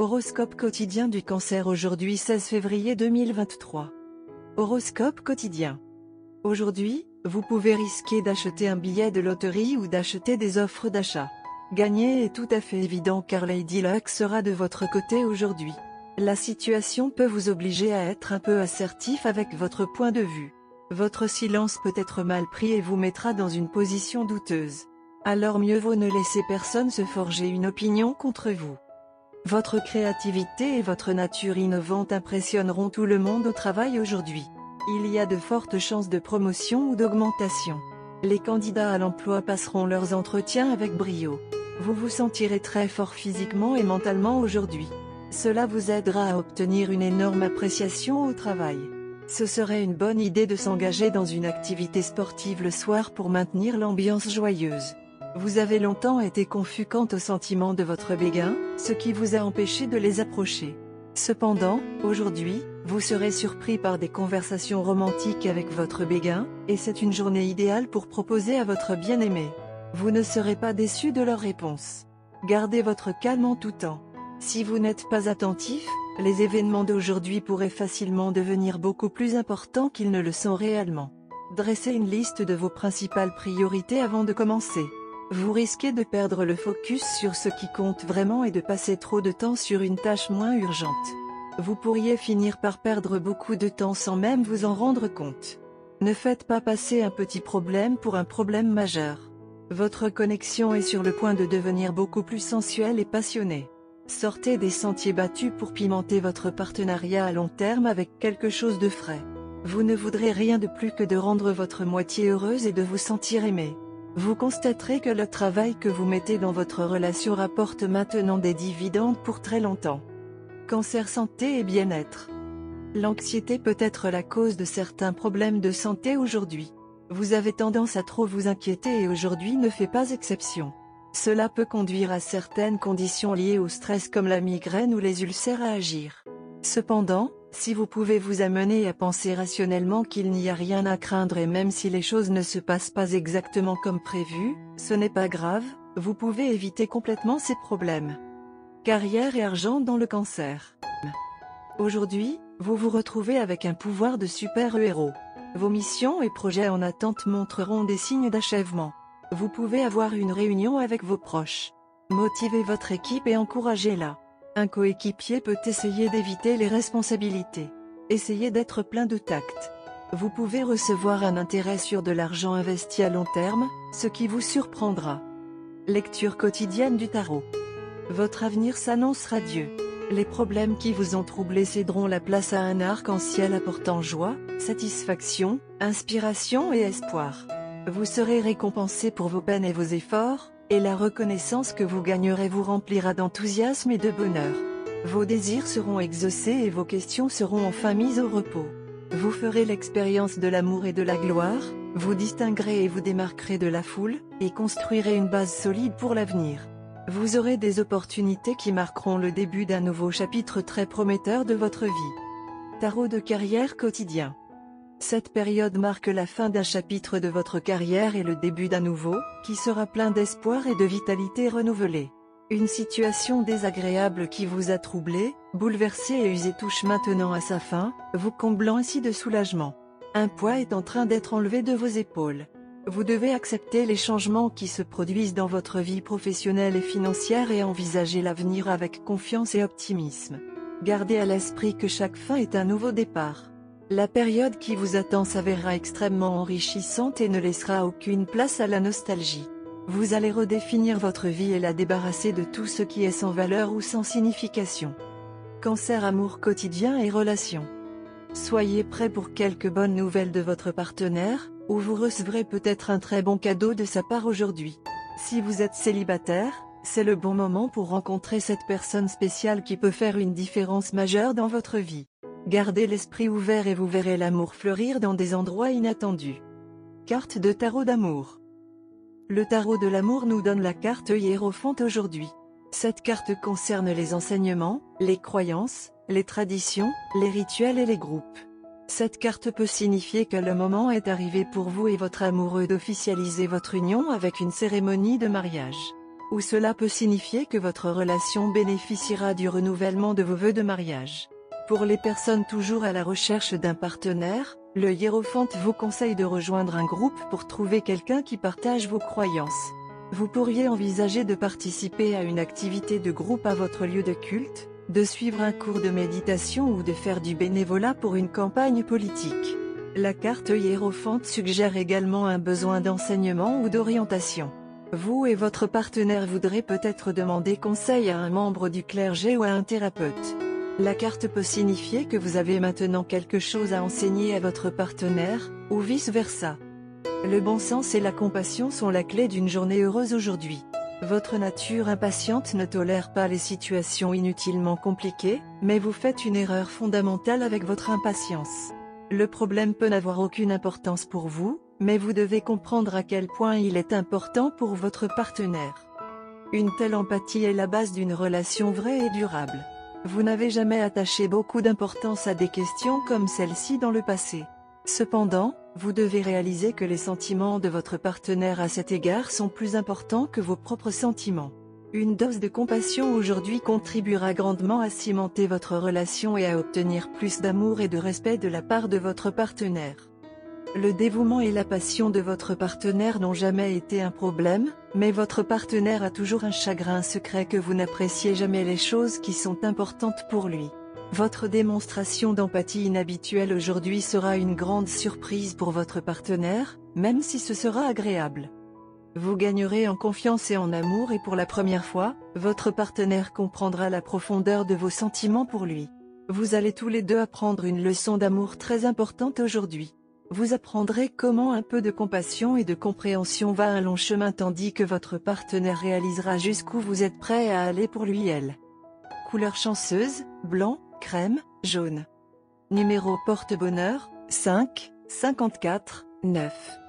Horoscope quotidien du Cancer aujourd'hui 16 février 2023. Horoscope quotidien. Aujourd'hui, vous pouvez risquer d'acheter un billet de loterie ou d'acheter des offres d'achat. Gagner est tout à fait évident car Lady Luck sera de votre côté aujourd'hui. La situation peut vous obliger à être un peu assertif avec votre point de vue. Votre silence peut être mal pris et vous mettra dans une position douteuse. Alors mieux vaut ne laisser personne se forger une opinion contre vous. Votre créativité et votre nature innovante impressionneront tout le monde au travail aujourd'hui. Il y a de fortes chances de promotion ou d'augmentation. Les candidats à l'emploi passeront leurs entretiens avec brio. Vous vous sentirez très fort physiquement et mentalement aujourd'hui. Cela vous aidera à obtenir une énorme appréciation au travail. Ce serait une bonne idée de s'engager dans une activité sportive le soir pour maintenir l'ambiance joyeuse. Vous avez longtemps été confus quant au sentiment de votre béguin, ce qui vous a empêché de les approcher. Cependant, aujourd'hui, vous serez surpris par des conversations romantiques avec votre béguin, et c'est une journée idéale pour proposer à votre bien-aimé. Vous ne serez pas déçu de leur réponse. Gardez votre calme en tout temps. Si vous n'êtes pas attentif, les événements d'aujourd'hui pourraient facilement devenir beaucoup plus importants qu'ils ne le sont réellement. Dressez une liste de vos principales priorités avant de commencer. Vous risquez de perdre le focus sur ce qui compte vraiment et de passer trop de temps sur une tâche moins urgente. Vous pourriez finir par perdre beaucoup de temps sans même vous en rendre compte. Ne faites pas passer un petit problème pour un problème majeur. Votre connexion est sur le point de devenir beaucoup plus sensuelle et passionnée. Sortez des sentiers battus pour pimenter votre partenariat à long terme avec quelque chose de frais. Vous ne voudrez rien de plus que de rendre votre moitié heureuse et de vous sentir aimée. Vous constaterez que le travail que vous mettez dans votre relation rapporte maintenant des dividendes pour très longtemps. Cancer santé et bien-être. L'anxiété peut être la cause de certains problèmes de santé aujourd'hui. Vous avez tendance à trop vous inquiéter et aujourd'hui ne fait pas exception. Cela peut conduire à certaines conditions liées au stress comme la migraine ou les ulcères à agir. Cependant, si vous pouvez vous amener à penser rationnellement qu'il n'y a rien à craindre et même si les choses ne se passent pas exactement comme prévu, ce n'est pas grave, vous pouvez éviter complètement ces problèmes. Carrière et argent dans le Cancer. Aujourd'hui, vous vous retrouvez avec un pouvoir de super-héros. Vos missions et projets en attente montreront des signes d'achèvement. Vous pouvez avoir une réunion avec vos proches. Motivez votre équipe et encouragez-la. Un coéquipier peut essayer d'éviter les responsabilités. Essayez d'être plein de tact. Vous pouvez recevoir un intérêt sur de l'argent investi à long terme, ce qui vous surprendra. Lecture quotidienne du tarot. Votre avenir s'annonce radieux. Les problèmes qui vous ont troublé céderont la place à un arc-en-ciel apportant joie, satisfaction, inspiration et espoir. Vous serez récompensé pour vos peines et vos efforts, et la reconnaissance que vous gagnerez vous remplira d'enthousiasme et de bonheur. Vos désirs seront exaucés et vos questions seront enfin mises au repos. Vous ferez l'expérience de l'amour et de la gloire, vous distinguerez et vous démarquerez de la foule, et construirez une base solide pour l'avenir. Vous aurez des opportunités qui marqueront le début d'un nouveau chapitre très prometteur de votre vie. Tarot de carrière quotidien. Cette période marque la fin d'un chapitre de votre carrière et le début d'un nouveau, qui sera plein d'espoir et de vitalité renouvelée. Une situation désagréable qui vous a troublé, bouleversé et usé touche maintenant à sa fin, vous comblant ainsi de soulagement. Un poids est en train d'être enlevé de vos épaules. Vous devez accepter les changements qui se produisent dans votre vie professionnelle et financière et envisager l'avenir avec confiance et optimisme. Gardez à l'esprit que chaque fin est un nouveau départ. La période qui vous attend s'avérera extrêmement enrichissante et ne laissera aucune place à la nostalgie. Vous allez redéfinir votre vie et la débarrasser de tout ce qui est sans valeur ou sans signification. Cancer amour quotidien et relations. Soyez prêts pour quelques bonnes nouvelles de votre partenaire, ou vous recevrez peut-être un très bon cadeau de sa part aujourd'hui. Si vous êtes célibataire, c'est le bon moment pour rencontrer cette personne spéciale qui peut faire une différence majeure dans votre vie. Gardez l'esprit ouvert et vous verrez l'amour fleurir dans des endroits inattendus. Carte de tarot d'amour. Le tarot de l'amour nous donne la carte Hiérophant aujourd'hui. Cette carte concerne les enseignements, les croyances, les traditions, les rituels et les groupes. Cette carte peut signifier que le moment est arrivé pour vous et votre amoureux d'officialiser votre union avec une cérémonie de mariage. Ou cela peut signifier que votre relation bénéficiera du renouvellement de vos vœux de mariage. Pour les personnes toujours à la recherche d'un partenaire, le hiérophante vous conseille de rejoindre un groupe pour trouver quelqu'un qui partage vos croyances. Vous pourriez envisager de participer à une activité de groupe à votre lieu de culte, de suivre un cours de méditation ou de faire du bénévolat pour une campagne politique. La carte hiérophante suggère également un besoin d'enseignement ou d'orientation. Vous et votre partenaire voudrez peut-être demander conseil à un membre du clergé ou à un thérapeute. La carte peut signifier que vous avez maintenant quelque chose à enseigner à votre partenaire, ou vice-versa. Le bon sens et la compassion sont la clé d'une journée heureuse aujourd'hui. Votre nature impatiente ne tolère pas les situations inutilement compliquées, mais vous faites une erreur fondamentale avec votre impatience. Le problème peut n'avoir aucune importance pour vous, mais vous devez comprendre à quel point il est important pour votre partenaire. Une telle empathie est la base d'une relation vraie et durable. Vous n'avez jamais attaché beaucoup d'importance à des questions comme celle-ci dans le passé. Cependant, vous devez réaliser que les sentiments de votre partenaire à cet égard sont plus importants que vos propres sentiments. Une dose de compassion aujourd'hui contribuera grandement à cimenter votre relation et à obtenir plus d'amour et de respect de la part de votre partenaire. Le dévouement et la passion de votre partenaire n'ont jamais été un problème, mais votre partenaire a toujours un chagrin secret que vous n'appréciez jamais les choses qui sont importantes pour lui. Votre démonstration d'empathie inhabituelle aujourd'hui sera une grande surprise pour votre partenaire, même si ce sera agréable. Vous gagnerez en confiance et en amour et pour la première fois, votre partenaire comprendra la profondeur de vos sentiments pour lui. Vous allez tous les deux apprendre une leçon d'amour très importante aujourd'hui. Vous apprendrez comment un peu de compassion et de compréhension va un long chemin tandis que votre partenaire réalisera jusqu'où vous êtes prêt à aller pour lui elle. Couleur chanceuse, blanc, crème, jaune. Numéro porte-bonheur, 5, 54, 9.